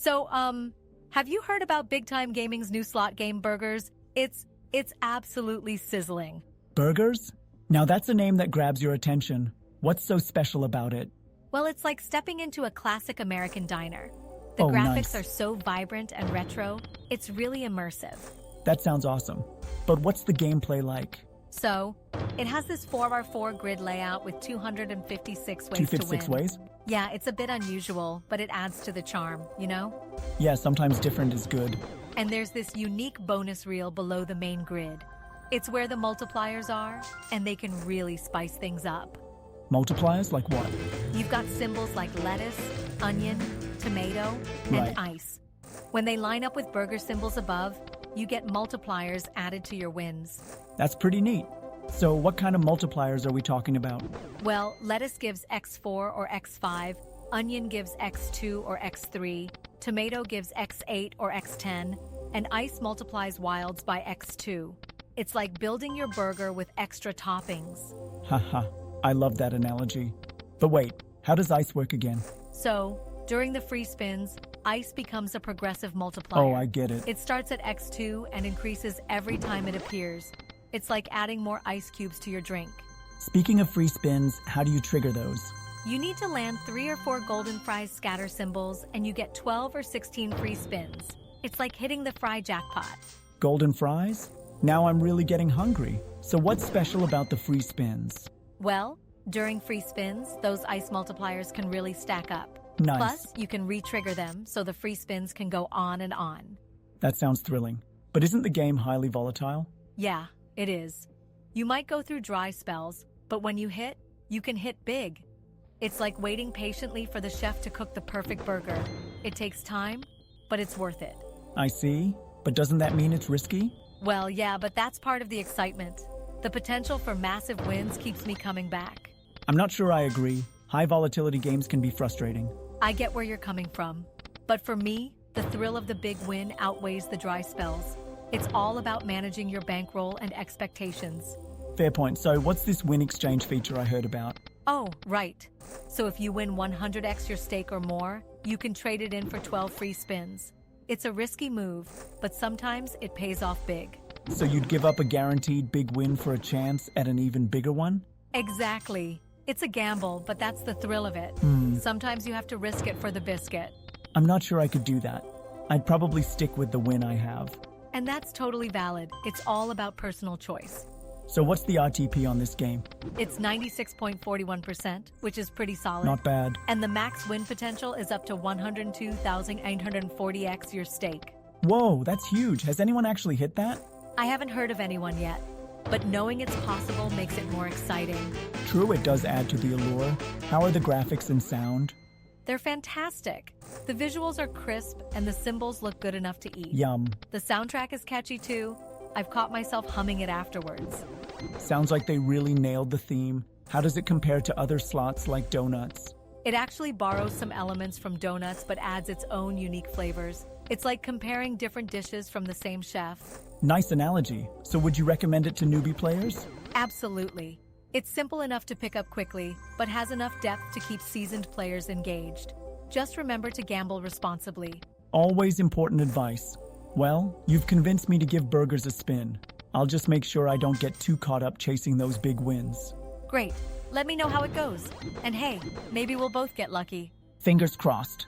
Have you heard about Big Time Gaming's new slot game Burgers? It's absolutely sizzling. Burgers? Now that's a name that grabs your attention. What's so special about it? Well, it's like stepping into a classic American diner. The Oh, graphics nice. are so vibrant and retro, it's really immersive. That sounds awesome. But what's the gameplay like? So, it has this 4x4 grid layout with 256 ways to 256 win. ways? Yeah, it's a bit unusual, but it adds to the charm, you know? Yeah, sometimes different is good. And there's this unique bonus reel below the main grid. It's where the multipliers are, and they can really spice things up. Multipliers? Like what? You've got symbols like lettuce, onion, tomato, and Right. ice. When they line up with burger symbols above, you get multipliers added to your wins. That's pretty neat. So what kind of multipliers are we talking about? Well, lettuce gives x4 or x5, onion gives x2 or x3, tomato gives x8 or x10, and ice multiplies wilds by x2. It's like building your burger with extra toppings. Haha, I love that analogy. But wait, how does ice work again? So, during the free spins, ice becomes a progressive multiplier. Oh, I get it. It starts at x2 and increases every time it appears. It's like adding more ice cubes to your drink. Speaking of free spins, how do you trigger those? You need to land 3 or 4 golden fries scatter symbols and you get 12 or 16 free spins. It's like hitting the fry jackpot. Golden fries? Now I'm really getting hungry. So what's special about the free spins? Well, during free spins, those ice multipliers can really stack up. Nice. Plus, you can re-trigger them so the free spins can go on and on. That sounds thrilling. But isn't the game highly volatile? Yeah, it is. You might go through dry spells, but when you hit, you can hit big. It's like waiting patiently for the chef to cook the perfect burger. It takes time, but it's worth it. I see. But doesn't that mean it's risky? Well, yeah, but that's part of the excitement. The potential for massive wins keeps me coming back. I'm not sure I agree. High volatility games can be frustrating. I get where you're coming from. But for me, the thrill of the big win outweighs the dry spells. It's all about managing your bankroll and expectations. Fair point. So what's this win exchange feature I heard about? Oh, right. So if you win 100x your stake or more, you can trade it in for 12 free spins. It's a risky move, but sometimes it pays off big. So you'd give up a guaranteed big win for a chance at an even bigger one? Exactly. It's a gamble, but that's the thrill of it. Sometimes you have to risk it for the biscuit. I'm not sure I could do that. I'd probably stick with the win I have. And that's totally valid. It's all about personal choice. So what's the RTP on this game? It's 96.41%, which is pretty solid. Not bad. And the max win potential is up to 102,840x your stake. Whoa, that's huge. Has anyone actually hit that? I haven't heard of anyone yet, but knowing it's possible makes it more exciting. True, it does add to the allure. How are the graphics and sound? They're fantastic. The visuals are crisp and the symbols look good enough to eat. Yum. The soundtrack is catchy too. I've caught myself humming it afterwards. Sounds like they really nailed the theme. How does it compare to other slots like donuts? It actually borrows some elements from donuts but adds its own unique flavors. It's like comparing different dishes from the same chef. Nice analogy. So would you recommend it to newbie players? Absolutely. It's simple enough to pick up quickly, but has enough depth to keep seasoned players engaged. Just remember to gamble responsibly. Always important advice. Well, you've convinced me to give burgers a spin. I'll just make sure I don't get too caught up chasing those big wins. Great. Let me know how it goes. And hey, maybe we'll both get lucky. Fingers crossed.